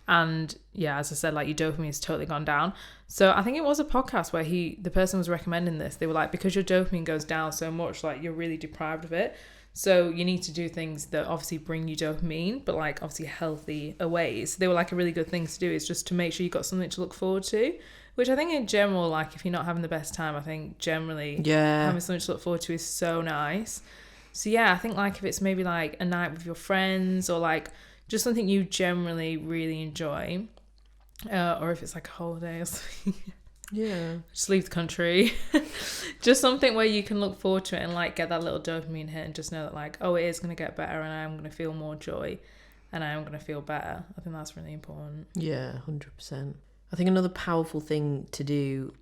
And yeah, as I said, like your dopamine has totally gone down. So I think it was a podcast where the person was recommending this. They were like, because your dopamine goes down so much, like you're really deprived of it. So you need to do things that obviously bring you dopamine, but like obviously healthy ways. They were like a really good thing to do, is just to make sure you've got something to look forward to, which I think in general, like if you're not having the best time, I think generally having something to look forward to is so nice. So yeah, I think like if it's maybe like a night with your friends, or like just something you generally really enjoy, Or if it's like a holiday or something. Yeah. Just leave the country. Just something where you can look forward to it and like get that little dopamine hit and just know that like, oh, it is going to get better and I'm going to feel more joy and I am going to feel better. I think that's really important. Yeah, 100%. I think another powerful thing to do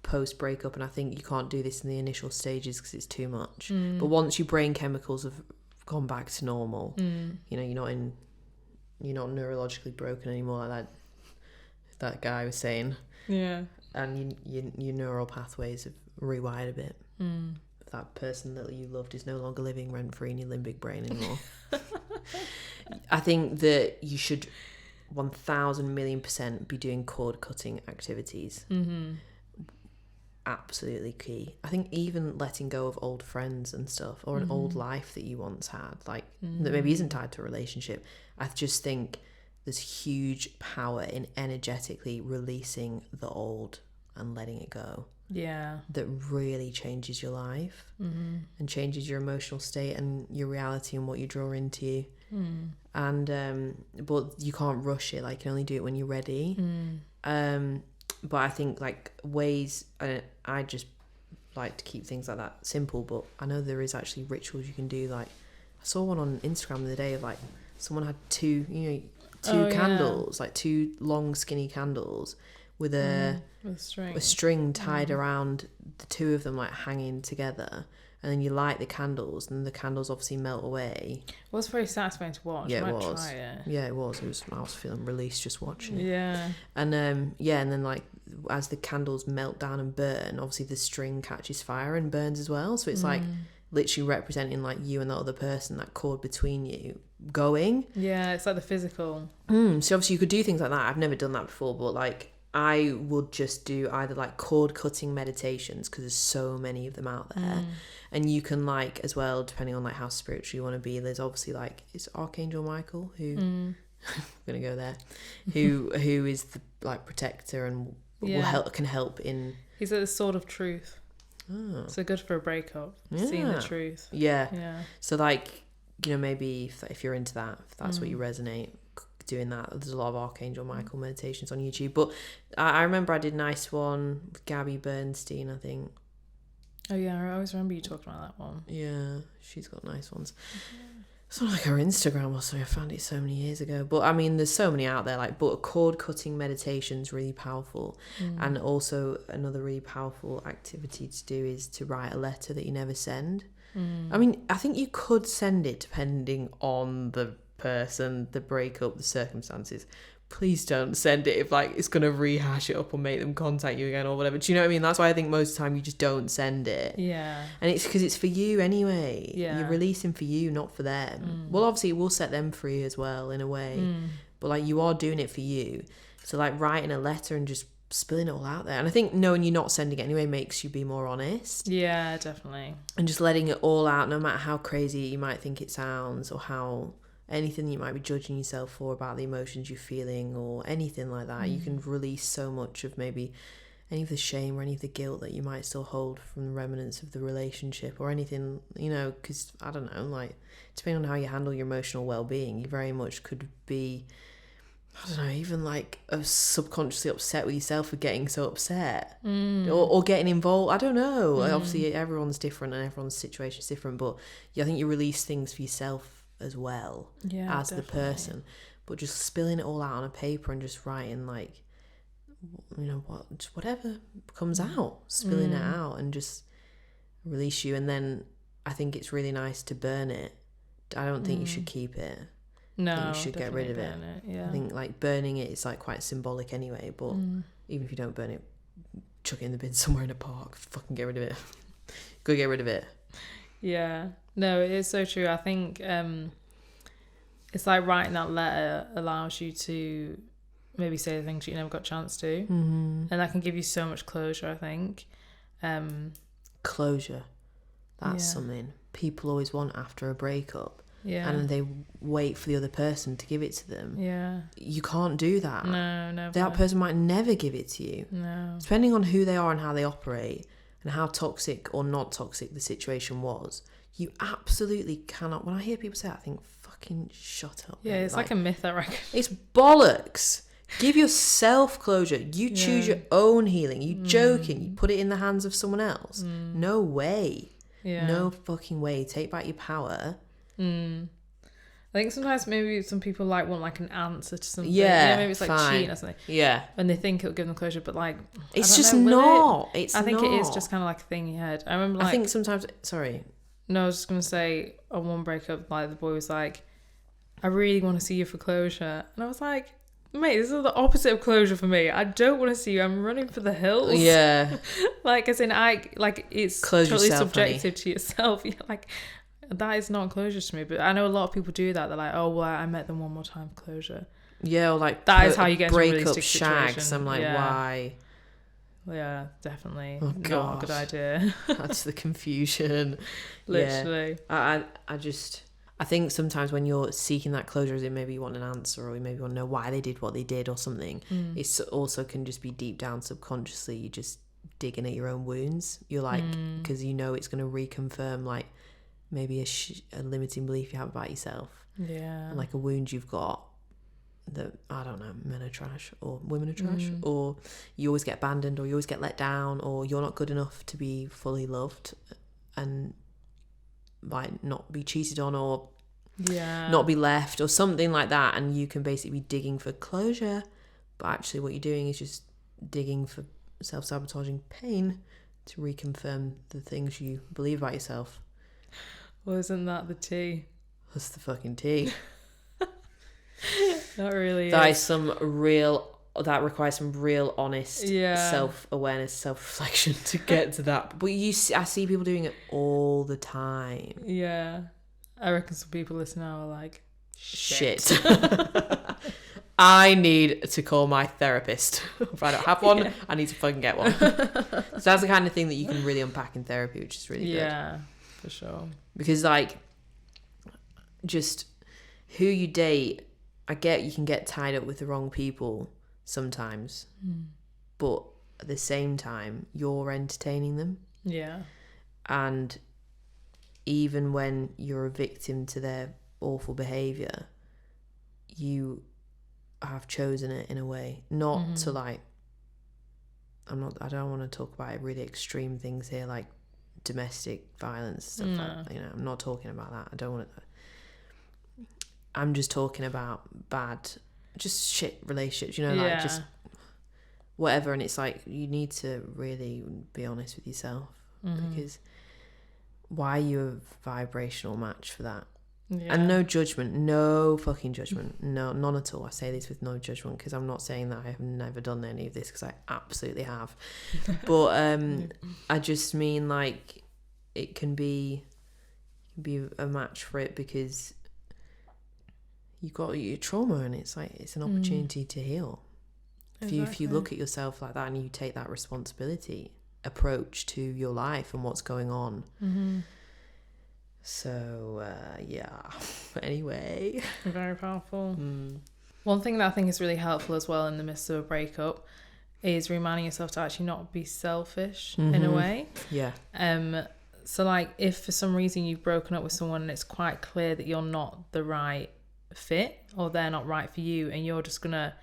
post breakup, and I think you can't do this in the initial stages because it's too much, but once your brain chemicals have gone back to normal, you know, you're not neurologically broken anymore like that guy was saying. Yeah. And your neural pathways have rewired a bit. That person that you loved is no longer living rent-free in your limbic brain anymore. I think that you should 1,000,000,000% be doing cord-cutting activities. Absolutely key. I think even letting go of old friends and stuff, or an old life that you once had, like that maybe isn't tied to a relationship. I just think there's huge power in energetically releasing the old and letting it go. Yeah. That really changes your life and changes your emotional state and your reality and what you draw into you. And but you can't rush it. Like, you can only do it when you're ready. But I think like ways, I just like to keep things like that simple, but I know there is actually rituals you can do. Like I saw one on Instagram the other day of like someone had two candles, like two long skinny candles with a string tied around the two of them, like hanging together, and then you light the candles and the candles obviously melt away. It was very satisfying to watch. Yeah, I it was. Try it. Yeah, it was. I was feeling released just watching it. Yeah. And and then like as the candles melt down and burn, obviously the string catches fire and burns as well. So it's like literally representing like you and the other person, that cord between you going. Yeah, it's like the physical. So obviously you could do things like that. I've never done that before, but like I would just do either like cord cutting meditations, because there's so many of them out there, and you can like as well, depending on like how spiritual you want to be, there's obviously like it's Archangel Michael who I'm gonna go there, who is the like protector and can help in. He's like the sword of truth. Oh. So good for a breakup, seeing the truth. Yeah. So like, you know, maybe if you're into that, if that's what you resonate, doing that. There's a lot of Archangel Michael meditations on YouTube. But I remember I did a nice one with Gabby Bernstein, I think. Oh yeah, I always remember you talking about that one. Yeah, she's got nice ones. It's not like her Instagram or something. I found it so many years ago. But I mean, there's so many out there. Like, but a cord cutting meditation is really powerful. And also another really powerful activity to do is to write a letter that you never send. I mean, I think you could send it depending on the person, the breakup, the circumstances. Please don't send it if like it's gonna rehash it up or make them contact you again or whatever. Do you know what I mean? That's why I think most of the time you just don't send it. Yeah. And it's because it's for you anyway. Yeah. You're releasing for you, not for them. Well, obviously it will set them free as well in a way, but like you are doing it for you. So like writing a letter and just spilling it all out there, and I think knowing you're not sending it anyway makes you be more honest. Yeah, definitely. And just letting it all out, no matter how crazy you might think it sounds, or how anything you might be judging yourself for about the emotions you're feeling or anything like that. You can release so much of maybe any of the shame or any of the guilt that you might still hold from the remnants of the relationship or anything, you know, because I don't know, like depending on how you handle your emotional well-being, you very much could be, I don't know, even like subconsciously upset with yourself for getting so upset or getting involved. I don't know. Obviously everyone's different and everyone's situation is different, but I think you release things for yourself as well as definitely. The person, but just spilling it all out on a paper and just writing like, you know what, just whatever comes out, spilling it out and just release you. And then I think it's really nice to burn it. I don't think you should keep it. No, I think you should get rid of it. Yeah. I think like burning it is like quite symbolic anyway, but even if you don't burn it, chuck it in the bin somewhere in a park, fucking get rid of it. Go get rid of it. Yeah. No, it is so true. I think it's like writing that letter allows you to maybe say the things you never got a chance to. And that can give you so much closure, I think. Closure. That's something people always want after a breakup. Yeah. And they wait for the other person to give it to them. Yeah. You can't do that. No, never. That person might never give it to you. No. Depending on who they are and how they operate and how toxic or not toxic the situation was, you absolutely cannot. When I hear people say that, I think, fucking shut up. Yeah, it's like a myth, I reckon. It's bollocks. Give yourself closure. You choose your own healing. You joking. You put it in the hands of someone else. No way. Yeah. No fucking way. Take back your power. I think sometimes maybe some people like want like an answer to something. Yeah, maybe it's like fine. cheating or something. Yeah. And they think it'll give them closure, but like It's I don't just know, will not. it? It's I think not. it is just kind of like a thing in your head. I remember like I think sometimes. Sorry. No, I was just gonna say on one breakup, like the boy was like, "I really want to see you for closure," and I was like, "Mate, this is the opposite of closure for me. I don't want to see you. I'm running for the hills." Yeah. Like as in, it's Close totally yourself, subjective to yourself. Yeah, like that is not closure to me. But I know a lot of people do that. They're like, "Oh, well, I met them one more time for closure." Yeah, or like that is how you get into a really breakup sticky shags. situation. I'm like, why? Yeah, definitely. Oh, not a good idea. That's the confusion. Literally. Yeah. I think sometimes when you're seeking that closure, as in maybe you want an answer or you maybe want to know why they did what they did or something, it's also can just be deep down subconsciously, you just digging at your own wounds. You're like, because you know it's going to reconfirm like maybe a limiting belief you have about yourself. Yeah. And like a wound you've got that, I don't know, men are trash or women are trash, or you always get abandoned or you always get let down, or you're not good enough to be fully loved and like not be cheated on or not be left or something like that. And you can basically be digging for closure, but actually what you're doing is just digging for self-sabotaging pain to reconfirm the things you believe about yourself. Well, isn't that the tea? That's the fucking tea. That really That is. That requires some real honest self-awareness, self-reflection to get to that. But I see people doing it all the time. Yeah. I reckon some people listening now are like, shit. I need to call my therapist. If I don't have one, I need to fucking get one. So that's the kind of thing that you can really unpack in therapy, which is really good. Yeah, for sure. Because like, just who you date, I get you can get tied up with the wrong people sometimes, but at the same time, you're entertaining them. Yeah. And even when you're a victim to their awful behaviour, you have chosen it in a way. Not to like, I don't want to talk about really extreme things here, like domestic violence, stuff like that. I'm not talking about that. I don't want to. I'm just talking about bad, just shit relationships, like just whatever. And it's like, you need to really be honest with yourself, because why are you a vibrational match for that? Yeah. And no judgment, no fucking judgment, no, none at all. I say this with no judgment, because I'm not saying that I have never done any of this, because I absolutely have. But I just mean like it can be a match for it, because you've got your trauma, and it's like it's an opportunity to heal. Exactly. If you look at yourself like that and you take that responsibility approach to your life and what's going on. So but anyway, very powerful. One thing that I think is really helpful as well in the midst of a breakup is reminding yourself to actually not be selfish in a way. So like, if for some reason you've broken up with someone and it's quite clear that you're not the right fit or they're not right for you, and you're just gonna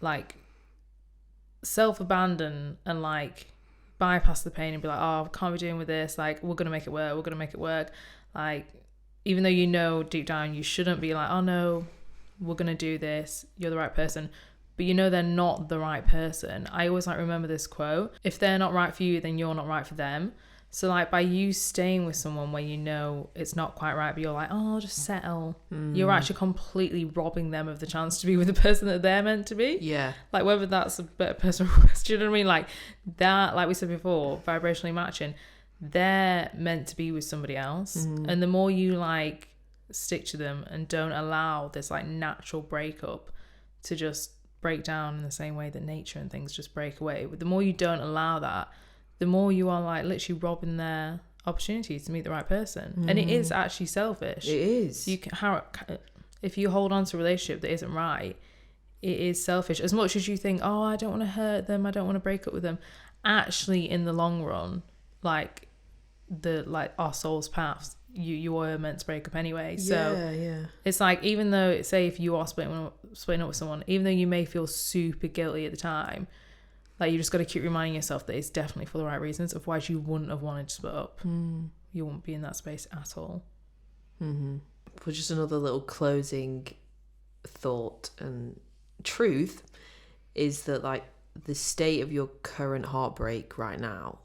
like self-abandon and like bypass the pain and be like, oh, I can't be doing with this, like we're gonna make it work, like even though you know deep down you shouldn't be like, oh no, we're gonna do this, you're the right person, but you know they're not the right person. I always like remember this quote: if they're not right for you, then you're not right for them. So like, by you staying with someone where you know it's not quite right, but you're like, oh, I'll just settle, you're actually completely robbing them of the chance to be with the person that they're meant to be. Yeah. Like, whether that's a better person or worse, do you know what I mean? Like that, like we said before, vibrationally matching, they're meant to be with somebody else. And the more you like stick to them and don't allow this like natural breakup to just break down in the same way that nature and things just break away, the more you don't allow that, the more you are like literally robbing their opportunities to meet the right person. And it is actually selfish. It is. If you hold on to a relationship that isn't right, it is selfish. As much as you think, oh, I don't want to hurt them, I don't want to break up with them, actually in the long run, like our soul's paths, you were meant to break up anyway. So it's like, even though, say if you are splitting splitting up with someone, even though you may feel super guilty at the time, like you just got to keep reminding yourself that it's definitely for the right reasons. Otherwise you wouldn't have wanted to split up. You wouldn't be in that space at all. For just another little closing thought and truth is that like the state of your current heartbreak right now,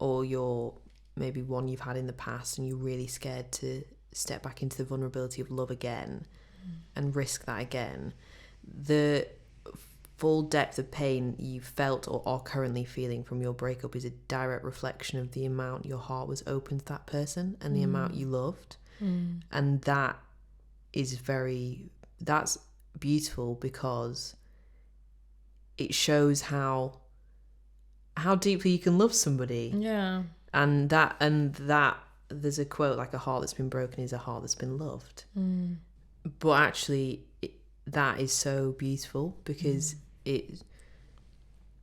or your maybe one you've had in the past, and you're really scared to step back into the vulnerability of love again and risk that again, the full depth of pain you felt or are currently feeling from your breakup is a direct reflection of the amount your heart was open to that person and the amount you loved. And that is that's beautiful, because it shows how deeply you can love somebody. Yeah. And that there's a quote, like, a heart that's been broken is a heart that's been loved. But actually that is so beautiful, because it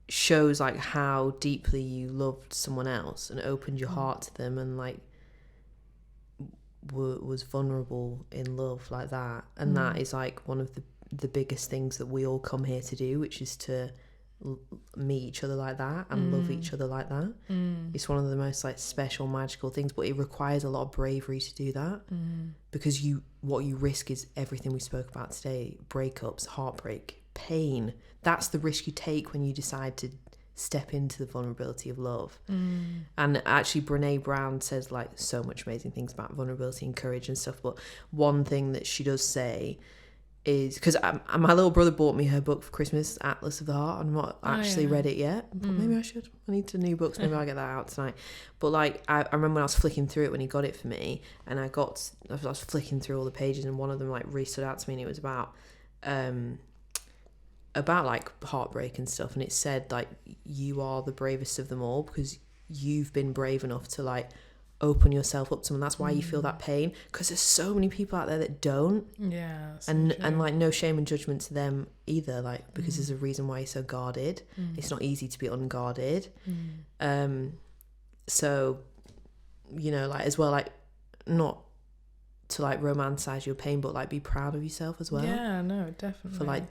shows like how deeply you loved someone else and opened your heart to them, and like was vulnerable in love like that. And that is like one of the biggest things that we all come here to do, which is to meet each other like that and love each other like that. It's one of the most like special, magical things, but it requires a lot of bravery to do that, because what you risk is everything we spoke about today: breakups, heartbreak, pain. That's the risk you take when you decide to step into the vulnerability of love. And actually Brene Brown says like so much amazing things about vulnerability and courage and stuff, but one thing that she does say is, because my little brother bought me her book for Christmas, Atlas of the Heart. I've not actually read it yet, but maybe I should. I need new books. Maybe I'll get that out tonight. But like I remember when I was flicking through it when he got it for me, and I was flicking through all the pages, and one of them like really stood out to me, and it was about like heartbreak and stuff, and it said like you are the bravest of them all because you've been brave enough to like open yourself up to them. That's why you feel that pain, because there's so many people out there that don't. And like no shame and judgment to them either, like, because there's a reason why you're so guarded. It's not easy to be unguarded. So, you know, like as well, like not to like romanticize your pain, but like be proud of yourself as well. Yeah, no, definitely. For like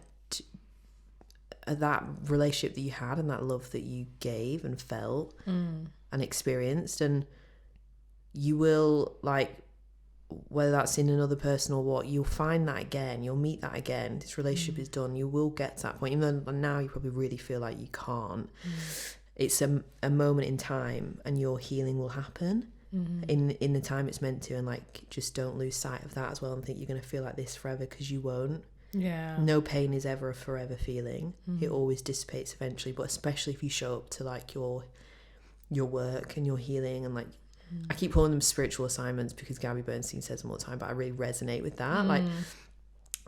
that relationship that you had and that love that you gave and felt and experienced. And you will, like, whether that's in another person or what, you'll find that again, you'll meet that again. This relationship is done, you will get to that point, even though now you probably really feel like you can't. It's a moment in time, and your healing will happen in the time it's meant to. And like, just don't lose sight of that as well, and think you're going to feel like this forever, because you won't. No pain is ever a forever feeling. It always dissipates eventually, but especially if you show up to like your work and your healing. And like, I keep calling them spiritual assignments because Gabby Bernstein says them all the time, but I really resonate with that. Like,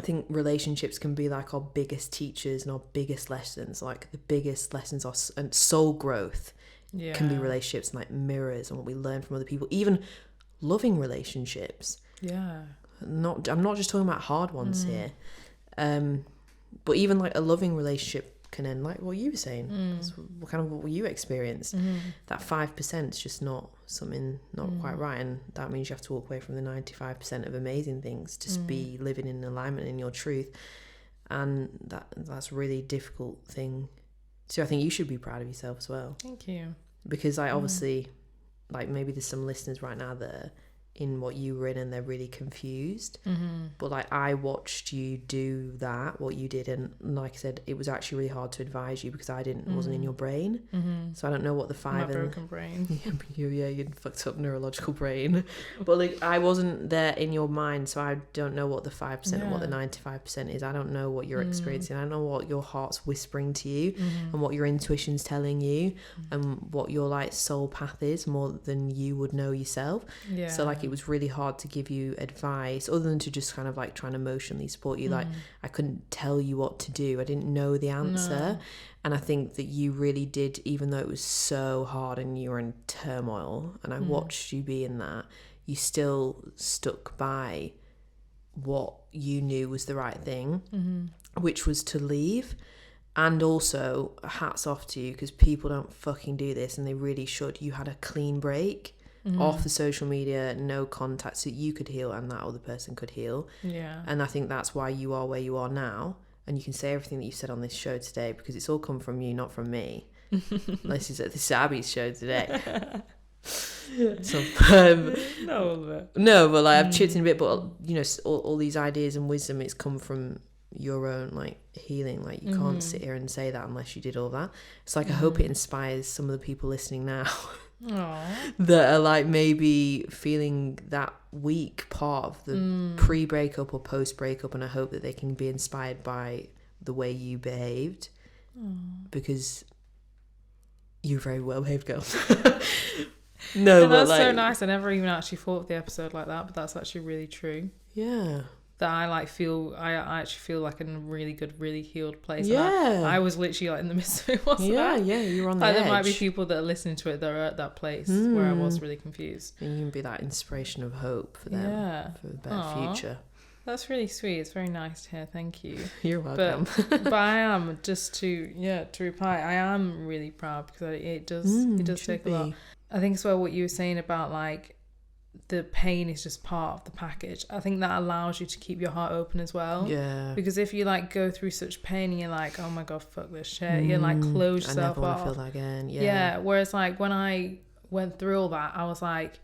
I think relationships can be like our biggest teachers and our biggest lessons. Like the biggest lessons are, and soul growth can be relationships, and like mirrors and what we learn from other people. Even loving relationships. I'm not just talking about hard ones here. But even like a loving relationship can end like what you were saying. What you experienced. That 5% is just not something not quite right, and that means you have to walk away from the 95% of amazing things to be living in alignment in your truth. And that's a really difficult thing. So I think you should be proud of yourself as well. Thank you. Because I obviously, like, maybe there's some listeners right now that are in what you were in and they're really confused, but like I watched you do that, what you did, and like I said, it was actually really hard to advise you because I wasn't in your brain, so I don't know what the 5 My broken brain. you fucked up neurological brain, but like I wasn't there in your mind, so I don't know what the 5% and what the 95% is. I don't know what you're experiencing. I don't know what your heart's whispering to you and what your intuition's telling you and what your like soul path is, more than you would know yourself. So like, it was really hard to give you advice other than to just kind of like try and emotionally support you. Like, I couldn't tell you what to do. I didn't know the answer. And I think that you really did, even though it was so hard and you were in turmoil, and I watched you be in that, you still stuck by what you knew was the right thing, which was to leave. And also, hats off to you, because people don't fucking do this, and they really should. You had a clean break. off the social media, no contact, so you could heal and that other person could heal. Yeah. And I think that's why you are where you are now. And you can say everything that you said on this show today because it's all come from you, not from me. This is Abby's show today. So, no, but like I've chipped in a bit, but you know, all these ideas and wisdom, it's come from your own like healing. Like you can't sit here and say that unless you did all that. It's like I hope it inspires some of the people listening now that are like maybe feeling that weak part of the pre-breakup or post-breakup, and I hope that they can be inspired by the way you behaved because you're a very well behaved girl. No, and but that's like, so nice. I never even actually thought of the episode like that, but that's actually really true. Yeah. That I actually feel like in a really good, really healed place. Yeah. And I was literally like in the midst of it, wasn't I? Yeah, you're on the edge. There might be people that are listening to it that are at that place where I was really confused. And you can be that inspiration of hope for them, for a better future. That's really sweet. It's very nice to hear. Thank you. You're welcome. But I am, just to reply, I am really proud because it does take a lot. I think as well what you were saying about like the pain is just part of the package. I think that allows you to keep your heart open as well. Yeah. Because if you like go through such pain and you're like, oh my God, fuck this shit. You're like close yourself off. I never want to feel that again. Yeah. Yeah. Whereas like when I went through all that, I was like,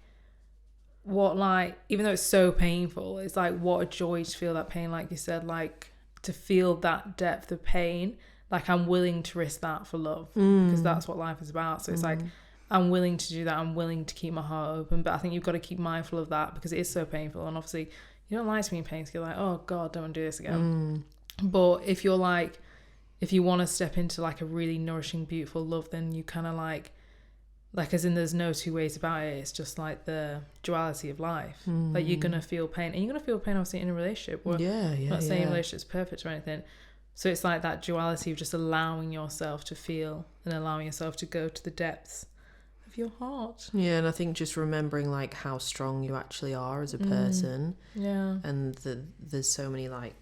what, like, even though it's so painful, it's like what a joy to feel that pain. Like you said, like to feel that depth of pain. Like I'm willing to risk that for love because that's what life is about. So it's like, I'm willing to do that. I'm willing to keep my heart open. But I think you've got to keep mindful of that because it is so painful. And obviously, you don't like to be in pain. So you're like, oh God, don't want to do this again. But if you're like, if you want to step into like a really nourishing, beautiful love, then you kind of like as in there's no two ways about it. It's just like the duality of life. Like you're going to feel pain. And you're going to feel pain obviously in a relationship. I'm not saying a relationship's perfect or anything. So it's like that duality of just allowing yourself to feel and allowing yourself to go to the depths of your heart. Yeah, and I think just remembering like how strong you actually are as a person. Yeah. And there's so many like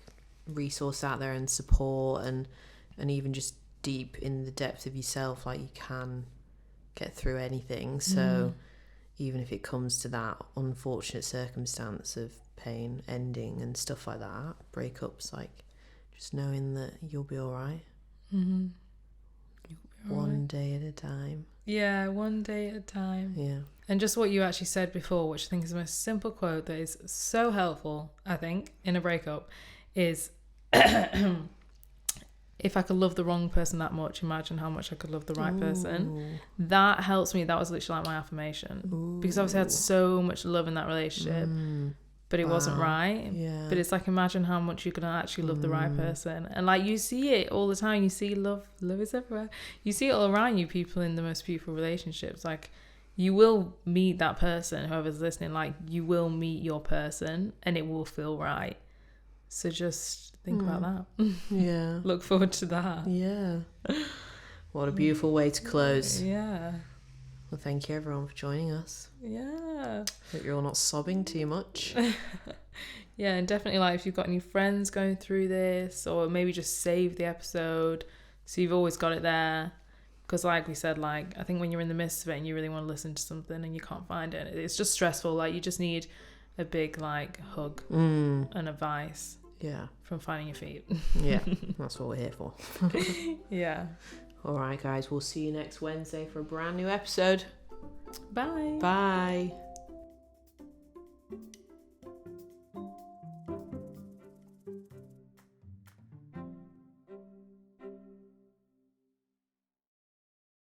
resources out there and support and even just deep in the depth of yourself, like you can get through anything. So even if it comes to that unfortunate circumstance of pain ending and stuff like that, breakups, like just knowing that you'll be all right. One day at a time. Yeah, one day at a time. Yeah. And just what you actually said before, which I think is the most simple quote that is so helpful, I think, in a breakup, is if I could love the wrong person that much, imagine how much I could love the right person. That helps me. That was literally like my affirmation. Because obviously I had so much love in that relationship, but it wasn't right. Yeah. But it's like, imagine how much you can actually love the right person. And like you see it all the time. You see love is everywhere. You see it all around you, people in the most beautiful relationships. Like you will meet that person, whoever's listening, like you will meet your person and it will feel right. So just think about that. Yeah. Look forward to that. Yeah. What a beautiful way to close. Yeah. Well, thank you everyone for joining us. Yeah. Hope you're all not sobbing too much. Yeah, and definitely like if you've got any friends going through this, or maybe just save the episode so you've always got it there. Because like we said, like I think when you're in the midst of it and you really want to listen to something and you can't find it, it's just stressful. Like you just need a big like hug and advice. Yeah. From finding your feet. Yeah, that's what we're here for. Yeah. All right, guys, we'll see you next Wednesday for a brand new episode. Bye. Bye.